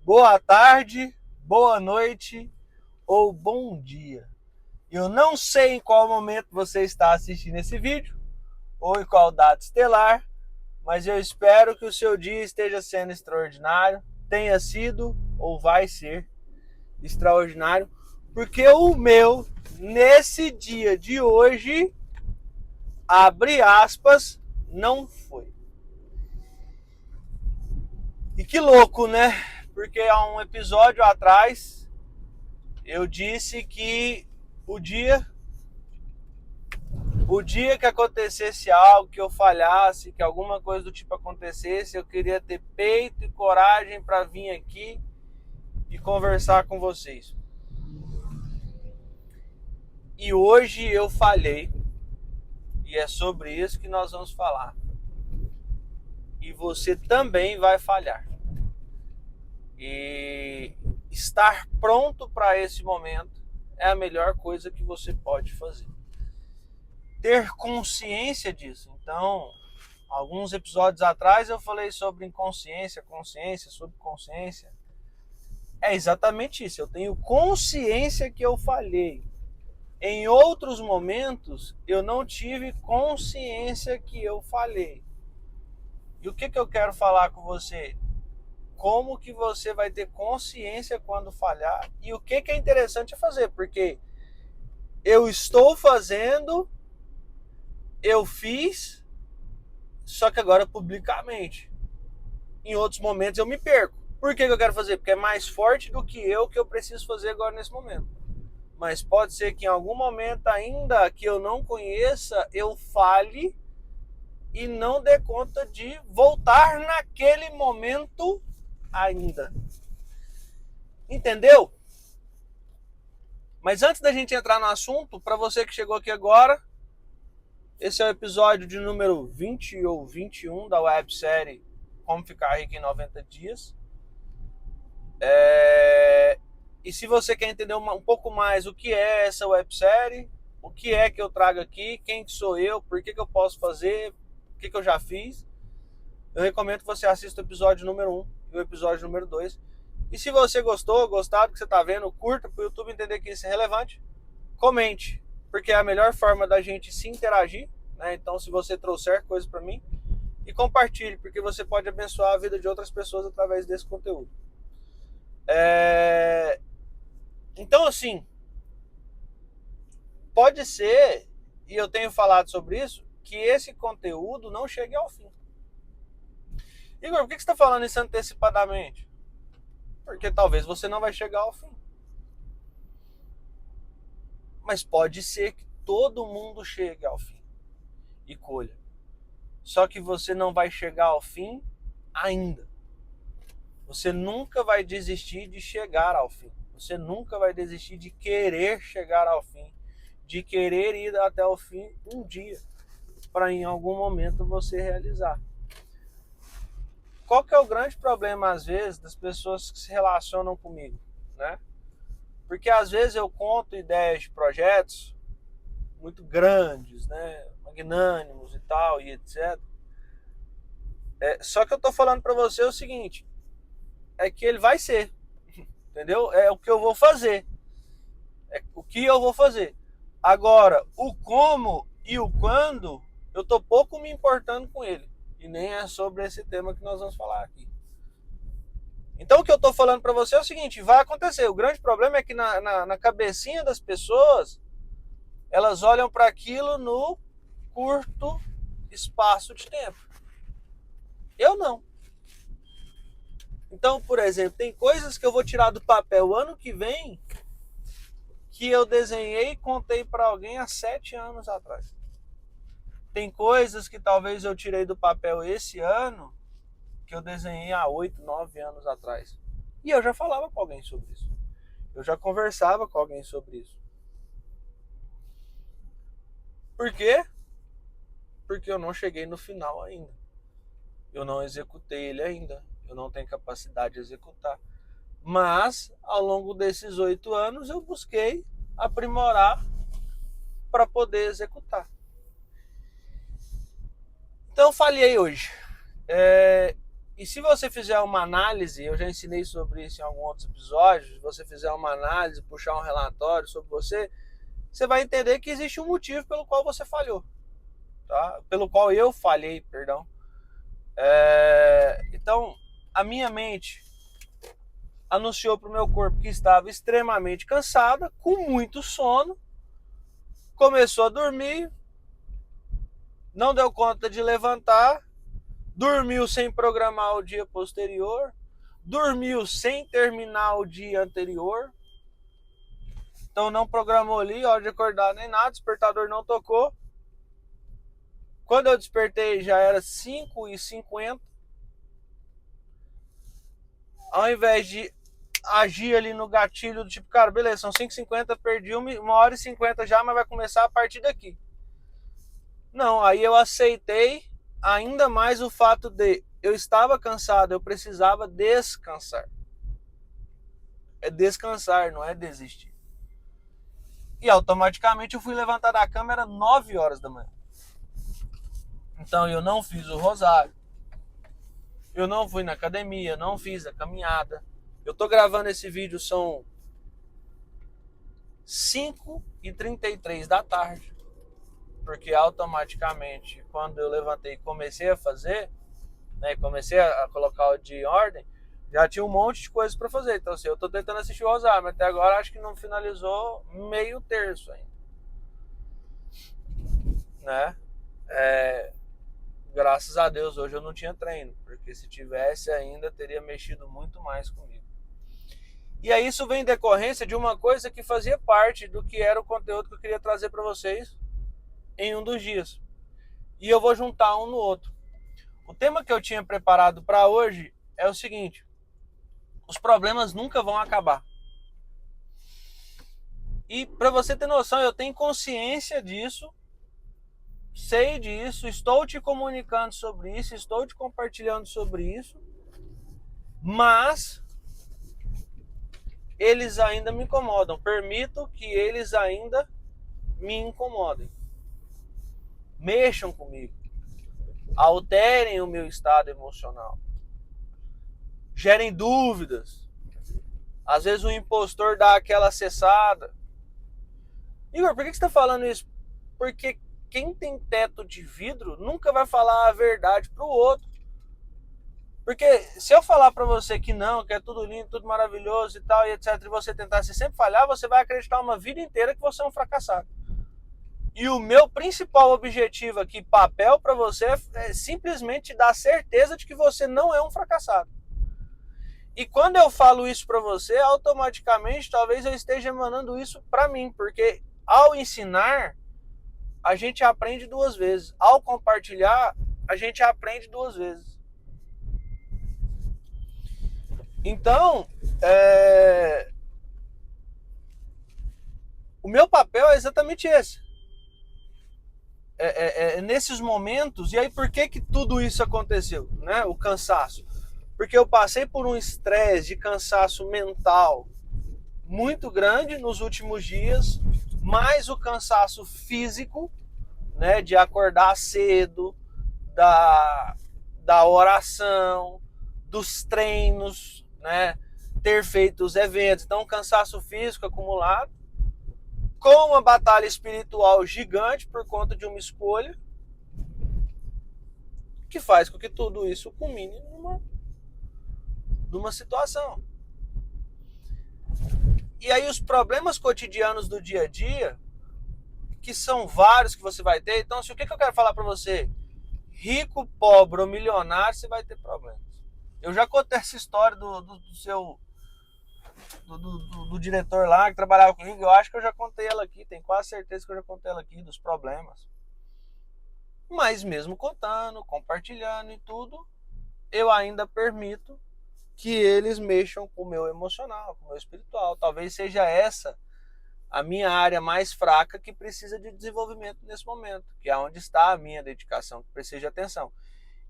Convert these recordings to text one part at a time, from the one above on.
boa tarde, boa noite ou bom dia. Eu não sei em qual momento você está assistindo esse vídeo ou em qual data estelar, mas eu espero que o seu dia esteja sendo extraordinário, tenha sido ou vai ser extraordinário, porque o meu, nesse dia de hoje, abre aspas, não foi. E que louco, né? Porque há um episódio atrás eu disse que o dia que acontecesse algo, que eu falhasse, que alguma coisa do tipo acontecesse, eu queria ter peito e coragem para vir aqui e conversar com vocês. E hoje eu falhei, e é sobre isso que nós vamos falar. E você também vai falhar. E estar pronto para esse momento é a melhor coisa que você pode fazer. Ter consciência disso. Então, alguns episódios atrás eu falei sobre inconsciência, consciência, subconsciência. É exatamente isso. Eu tenho consciência que eu falhei. Em outros momentos, eu não tive consciência que eu falhei. E o que eu quero falar com você? Como que você vai ter consciência quando falhar e o que é interessante fazer, porque eu estou fazendo, eu fiz, só que agora publicamente. Em outros momentos eu me perco. Por que eu quero fazer? Porque é mais forte do que eu preciso fazer agora nesse momento. Mas pode ser que em algum momento ainda que eu não conheça, eu fale e não dê conta de voltar naquele momento ainda. Entendeu? Mas antes da gente entrar no assunto, para você que chegou aqui agora, esse é o episódio de número 20 ou 21 da websérie Como Ficar Rico em 90 Dias. E se você quer entender um pouco mais o que é essa websérie, o que é que eu trago aqui, quem sou eu, por que eu posso fazer, o que eu já fiz, eu recomendo que você assista o episódio número 1 e o episódio número 2. E se você gostou, gostado do que você está vendo, curta para o YouTube entender que isso é relevante, comente, porque é a melhor forma da gente se interagir, né? Então, se você trouxer coisas para mim, e compartilhe, porque você pode abençoar a vida de outras pessoas através desse conteúdo. Então, assim, pode ser, e eu tenho falado sobre isso, que esse conteúdo não chegue ao fim. Igor, por que você está falando isso antecipadamente? Porque talvez você não vai chegar ao fim. Mas pode ser que todo mundo chegue ao fim e colha. Só que você não vai chegar ao fim ainda. Você nunca vai desistir de chegar ao fim. Você nunca vai desistir de querer chegar ao fim, de querer ir até o fim um dia, para em algum momento você realizar. Qual que é o grande problema, às vezes, das pessoas que se relacionam comigo, né? Porque, às vezes, eu conto ideias de projetos muito grandes, né? Magnânimos e tal, e etc. Só que eu tô falando para você o seguinte, é que ele vai ser, entendeu? É o que eu vou fazer. É o que eu vou fazer. Agora, o como e o quando, eu tô pouco me importando com ele. E nem é sobre esse tema que nós vamos falar aqui. Então o que eu estou falando para você é o seguinte, vai acontecer. O grande problema é que na cabecinha das pessoas, elas olham para aquilo no curto espaço de tempo. Eu não. Então, por exemplo, tem coisas que eu vou tirar do papel ano que vem que eu desenhei e contei para alguém há 7 anos atrás. Tem coisas que talvez eu tirei do papel esse ano que eu desenhei há 8, 9 anos atrás. E eu já falava com alguém sobre isso. Eu já conversava com alguém sobre isso. Por quê? Porque eu não cheguei no final ainda. Eu não executei ele ainda. Eu não tenho capacidade de executar. Mas, ao longo desses 8 anos, eu busquei aprimorar para poder executar. Então, eu falhei hoje. E se você fizer uma análise, eu já ensinei sobre isso em alguns outros episódios, se você fizer uma análise, puxar um relatório sobre você, você vai entender que existe um motivo pelo qual você falhou, tá? Pelo qual eu falhei, perdão. Então, a minha mente anunciou para o meu corpo que estava extremamente cansada, com muito sono, começou a dormir, não deu conta de levantar, dormiu sem programar o dia posterior, dormiu sem terminar o dia anterior, então não programou ali, hora de acordar nem nada, despertador não tocou. Quando eu despertei já era 5h50. Ao invés de agir ali no gatilho do tipo, cara, beleza, são 5h50, perdi 1h50 já, mas vai começar a partir daqui. Não, aí eu aceitei ainda mais o fato de eu estava cansado, eu precisava descansar. É descansar, não é desistir. E automaticamente eu fui levantar da cama, era 9 horas da manhã. Então eu não fiz o rosário, eu não fui na academia, não fiz a caminhada. Eu tô gravando esse vídeo, são 5h33 da tarde. Porque automaticamente, quando eu levantei e comecei a fazer, né, comecei a colocar o dia em ordem, já tinha um monte de coisas para fazer. Então assim, eu tô tentando assistir o rosário, mas até agora acho que não finalizou meio terço ainda. Né? Graças a Deus hoje eu não tinha treino, porque se tivesse ainda teria mexido muito mais comigo. E aí isso vem em decorrência de uma coisa que fazia parte do que era o conteúdo que eu queria trazer para vocês em um dos dias. E eu vou juntar um no outro. O tema que eu tinha preparado para hoje é o seguinte: os problemas nunca vão acabar. E para você ter noção, eu tenho consciência disso, sei disso, estou te comunicando sobre isso, estou te compartilhando sobre isso, mas eles ainda me incomodam. Permito que eles ainda me incomodem. Mexam comigo. Alterem o meu estado emocional. Gerem dúvidas. Às vezes o impostor dá aquela acessada. Igor, por que você está falando isso? Porque quem tem teto de vidro nunca vai falar a verdade para o outro. Porque se eu falar para você que não, que é tudo lindo, tudo maravilhoso e tal, e etc, e você tentar se sempre falhar, você vai acreditar uma vida inteira que você é um fracassado. E o meu principal objetivo aqui, papel para você, é simplesmente dar certeza de que você não é um fracassado. E quando eu falo isso para você, automaticamente talvez eu esteja emanando isso para mim, porque ao ensinar, a gente aprende 2 vezes. Ao compartilhar, a gente aprende 2 vezes. Então, o meu papel é exatamente esse. Nesses momentos, e aí por que tudo isso aconteceu? Né? O cansaço. Porque eu passei por um estresse de cansaço mental muito grande nos últimos dias, mais o cansaço físico, né, de acordar cedo, da oração, dos treinos, né, ter feito os eventos. Então, cansaço físico acumulado, com uma batalha espiritual gigante por conta de uma escolha, que faz com que tudo isso culmine numa situação. E aí os problemas cotidianos do dia a dia, que são vários que você vai ter. Então, o que eu quero falar para você? Rico, pobre ou milionário, você vai ter problemas. Eu já contei essa história do diretor lá que trabalhava comigo. Eu acho que eu já contei ela aqui, tenho quase certeza que eu já contei ela aqui, dos problemas. Mas mesmo contando, compartilhando e tudo, eu ainda permito que eles mexam com o meu emocional, com o meu espiritual. Talvez seja essa a minha área mais fraca que precisa de desenvolvimento nesse momento, que é onde está a minha dedicação, que precisa de atenção.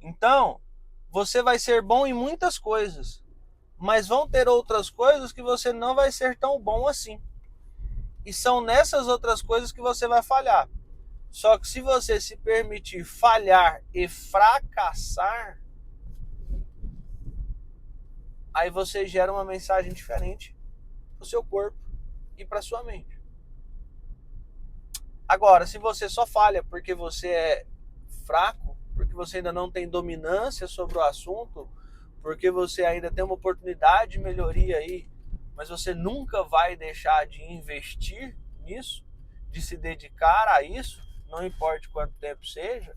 Então, você vai ser bom em muitas coisas, mas vão ter outras coisas que você não vai ser tão bom assim. E são nessas outras coisas que você vai falhar. Só que se você se permitir falhar e fracassar, aí você gera uma mensagem diferente para o seu corpo e para sua mente. Agora, se você só falha porque você é fraco, porque você ainda não tem dominância sobre o assunto, porque você ainda tem uma oportunidade de melhoria aí, mas você nunca vai deixar de investir nisso, de se dedicar a isso, não importa quanto tempo seja,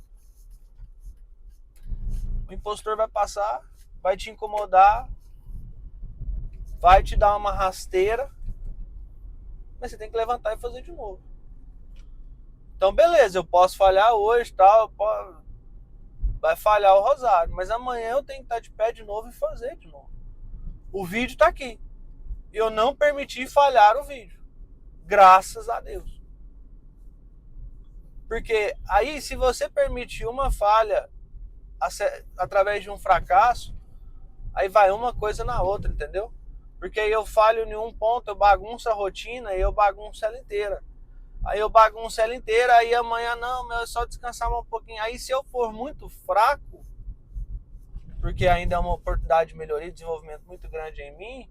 o impostor vai passar, vai te incomodar, vai te dar uma rasteira, mas você tem que levantar e fazer de novo. Então, beleza, eu posso falhar hoje, tal, vai falhar o rosário, mas amanhã eu tenho que estar de pé de novo e fazer de novo. O vídeo está aqui. Eu não permiti falhar o vídeo. Graças a Deus. Porque aí, se você permitir uma falha através de um fracasso, aí vai uma coisa na outra, entendeu? Porque aí eu falho em um ponto, eu bagunço a rotina e eu bagunço ela inteira. Aí eu bagunço ela inteira, aí amanhã não, é só descansar um pouquinho. Aí se eu for muito fraco, porque ainda é uma oportunidade de melhoria e desenvolvimento muito grande em mim,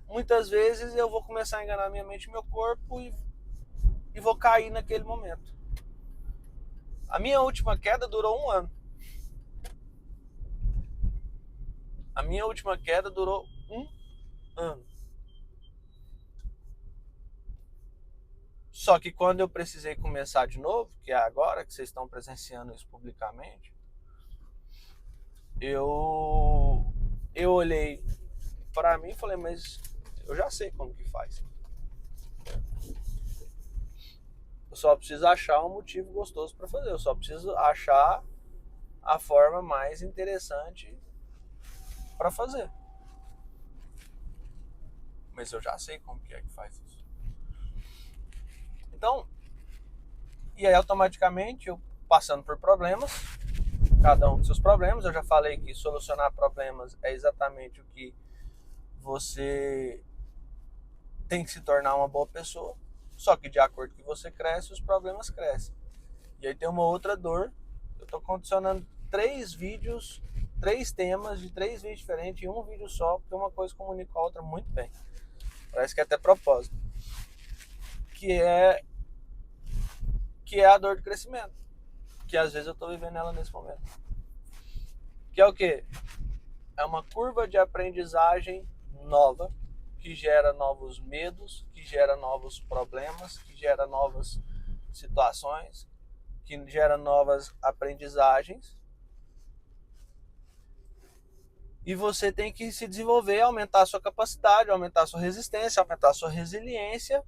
muitas vezes eu vou começar a enganar minha mente e meu corpo e vou cair naquele momento. A minha última queda durou 1 ano. A minha última queda durou 1 ano. Só que quando eu precisei começar de novo, que é agora que vocês estão presenciando isso publicamente, eu olhei para mim e falei, mas eu já sei como que faz. Eu só preciso achar um motivo gostoso para fazer. Eu só preciso achar a forma mais interessante para fazer. Mas eu já sei como que é que faz isso. Então, e aí automaticamente eu passando por problemas, cada um dos seus problemas, eu já falei que solucionar problemas é exatamente o que você tem que se tornar uma boa pessoa. Só que de acordo com que você cresce, os problemas crescem. E aí tem uma outra dor. Eu estou condicionando 3 vídeos, 3 temas de 3 vídeos diferentes em um vídeo só, porque uma coisa comunica a outra muito bem. Parece que é até propósito. Que é a dor do crescimento. Que às vezes eu estou vivendo ela nesse momento. Que é o quê? É uma curva de aprendizagem nova, que gera novos medos, que gera novos problemas, que gera novas situações, que gera novas aprendizagens. E você tem que se desenvolver, aumentar a sua capacidade, aumentar a sua resistência, aumentar a sua resiliência,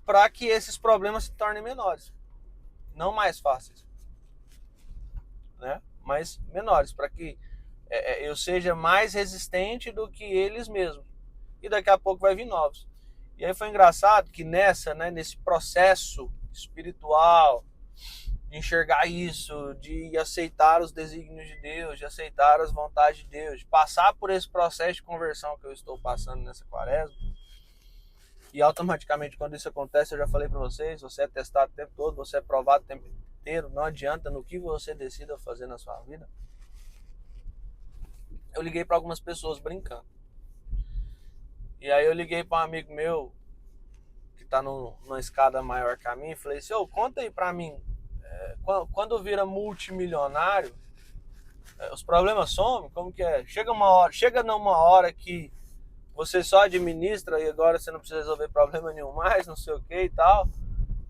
para que esses problemas se tornem menores. Não mais fáceis, né? Mas menores, para que eu seja mais resistente do que eles mesmos. E daqui a pouco vai vir novos. E aí foi engraçado que nesse processo espiritual, de enxergar isso, de aceitar os desígnios de Deus, de aceitar as vontades de Deus, de passar por esse processo de conversão que eu estou passando nessa quaresma, e automaticamente quando isso acontece, eu já falei para vocês, você é testado o tempo todo, você é provado o tempo inteiro, não adianta no que você decida fazer na sua vida. Eu liguei para algumas pessoas brincando. E aí eu liguei para um amigo meu que está numa escada maior que a minha e falei assim, conta aí para mim, quando vira multimilionário, os problemas somem? Como que é? Chega numa hora que você só administra e agora você não precisa resolver problema nenhum mais, não sei o que e tal.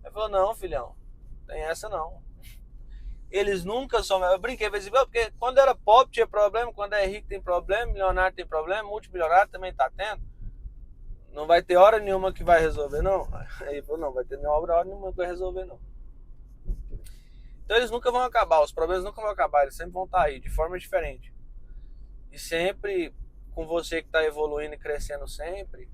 Ele falou, não, filhão, tem essa não. Eles nunca somem. Eu brinquei, porque quando era pobre tinha problema, quando é rico tem problema, milionário tem problema, multimilionário também tá tendo. Não vai ter hora nenhuma que vai resolver, não. Aí ele falou, não, vai ter hora nenhuma que vai resolver, não. Então eles nunca vão acabar, os problemas nunca vão acabar, eles sempre vão estar aí, de forma diferente. E sempre com você que está evoluindo e crescendo sempre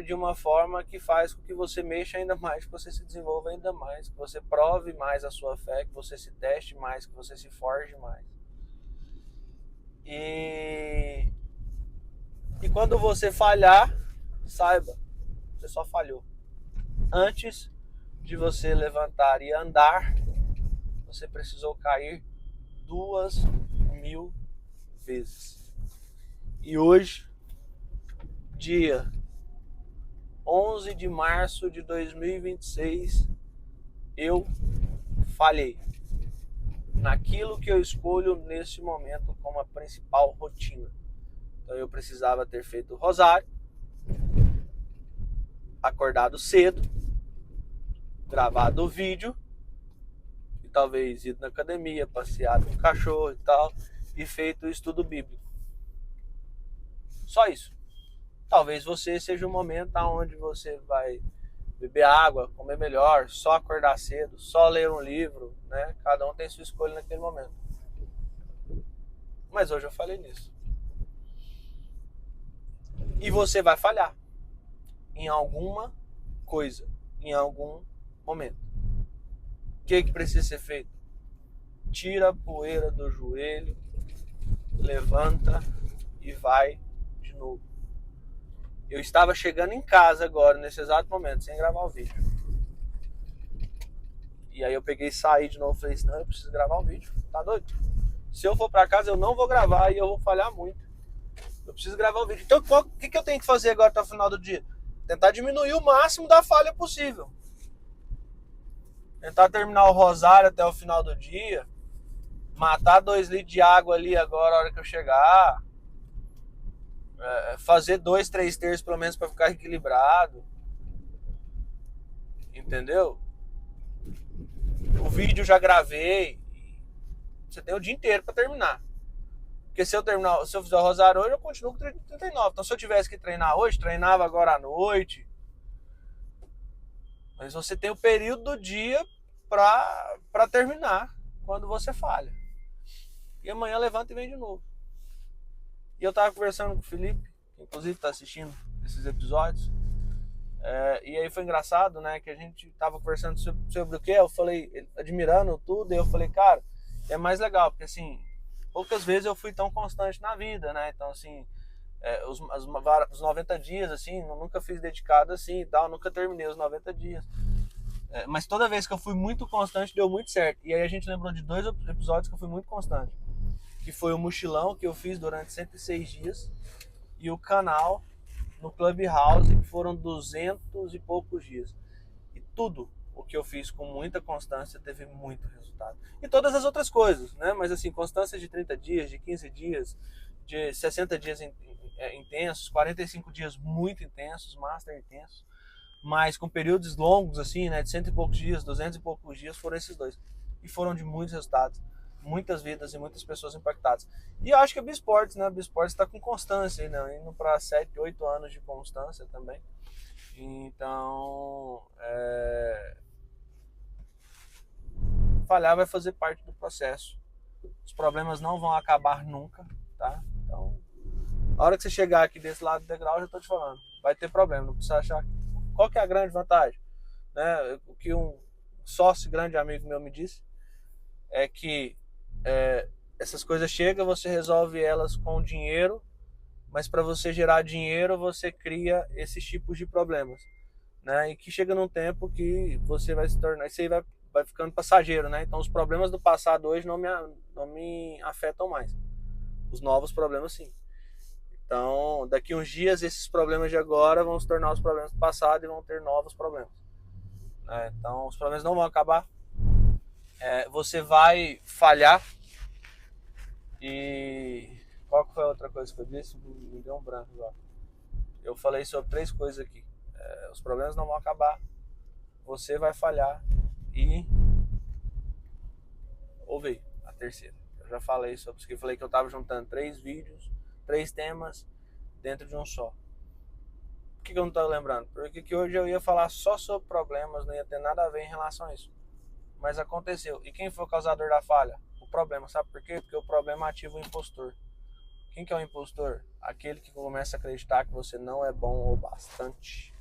de uma forma que faz com que você mexa ainda mais, que você se desenvolva ainda mais, que você prove mais a sua fé, que você se teste mais, que você se forge mais. E quando você falhar, saiba, você só falhou. Antes de você levantar e andar, você precisou cair 2000 vezes. E hoje, dia 11 de março de 2026, eu falhei naquilo que eu escolho nesse momento como a principal rotina. Então eu precisava ter feito o rosário, acordado cedo, gravado o vídeo, e talvez ido na academia, passeado com o cachorro e tal, e feito o estudo bíblico. Só isso. Talvez você seja um momento onde você vai beber água, comer melhor, só acordar cedo, só ler um livro, né? Cada um tem sua escolha naquele momento. Mas hoje eu falei nisso. E você vai falhar em alguma coisa, em algum momento. O que precisa ser feito? Tira a poeira do joelho, levanta e vai de novo. Eu estava chegando em casa agora, nesse exato momento, sem gravar o vídeo. E aí eu peguei e saí de novo e falei assim, não, eu preciso gravar o vídeo. Tá doido? Se eu for pra casa, eu não vou gravar e eu vou falhar muito. Eu preciso gravar o vídeo. Então, o que eu tenho que fazer agora até o final do dia? Tentar diminuir o máximo da falha possível. Tentar terminar o rosário até o final do dia. Matar 2 litros de água ali agora, a hora que eu chegar. Fazer 2, 3 terços pelo menos para ficar equilibrado. Entendeu? O vídeo já gravei. Você tem o dia inteiro para terminar. Porque se eu fizer o rosário hoje, eu continuo com 39. Então se eu tivesse que treinar hoje, treinava agora à noite. Mas você tem o período do dia para terminar quando você falha. E amanhã levanta e vem de novo. E eu tava conversando com o Felipe, que inclusive tá assistindo esses episódios. E aí foi engraçado, né? Que a gente tava conversando sobre o que? Eu falei, admirando tudo. E eu falei, cara, é mais legal, porque assim, poucas vezes eu fui tão constante na vida, né? Então, assim, os 90 dias, assim, eu nunca fiz dedicado assim e tal, nunca terminei os 90 dias. Mas toda vez que eu fui muito constante, deu muito certo. E aí a gente lembrou de 2 episódios que eu fui muito constante. Que foi o mochilão que eu fiz durante 106 dias e o canal no Clubhouse, que foram 200 e poucos dias. E tudo o que eu fiz com muita constância teve muito resultado. E todas as outras coisas, né? Mas assim, constância de 30 dias, de 15 dias, de 60 dias intensos, 45 dias muito intensos, master intensos, mas com períodos longos assim, né? De 100 e poucos dias, 200 e poucos dias, foram esses 2. E foram de muitos resultados. Muitas vidas e muitas pessoas impactadas. E eu acho que a Bisports, né? A Bisports está com constância, né? Indo para 7, 8 anos de constância também. Então, falhar vai fazer parte do processo. Os problemas não vão acabar nunca, tá? Então, a hora que você chegar aqui desse lado do degrau, eu já tô te falando, vai ter problema, não precisa achar. Qual que é a grande vantagem? Né? O que um sócio grande amigo meu me disse é que essas coisas chegam, você resolve elas com dinheiro, mas para você gerar dinheiro, você cria esses tipos de problemas, né? E que chega num tempo que você vai se tornar, isso aí vai ficando passageiro, né? Então os problemas do passado hoje não me afetam mais. Os novos problemas sim. Então, daqui uns dias, esses problemas de agora vão se tornar os problemas do passado e vão ter novos problemas. Então, os problemas não vão acabar. Você vai falhar. E qual que foi a outra coisa que eu disse? Me deu um branco agora. Eu falei sobre 3 coisas aqui. Os problemas não vão acabar. Você vai falhar. E ouve a terceira. Eu já falei sobre isso. Eu falei que eu estava juntando 3 vídeos, 3 temas dentro de um só. Por que eu não estou lembrando? Porque que hoje eu ia falar só sobre problemas, não ia ter nada a ver em relação a isso. Mas aconteceu. E quem foi o causador da falha? O problema. Sabe por quê? Porque o problema ativa o impostor. Quem que é o impostor? Aquele que começa a acreditar que você não é bom o bastante,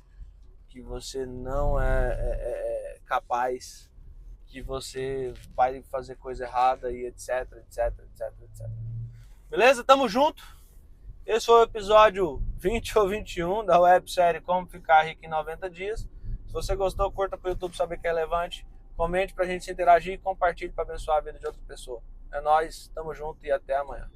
que você não é capaz, que você vai fazer coisa errada e etc, etc, etc, etc. Beleza? Tamo junto. Esse foi o episódio 20 ou 21 da websérie Como Ficar Rico em 90 Dias. Se você gostou, curta pro YouTube saber que é relevante. Comente pra gente se interagir e compartilhe para abençoar a vida de outra pessoa. É nóis, tamo junto e até amanhã.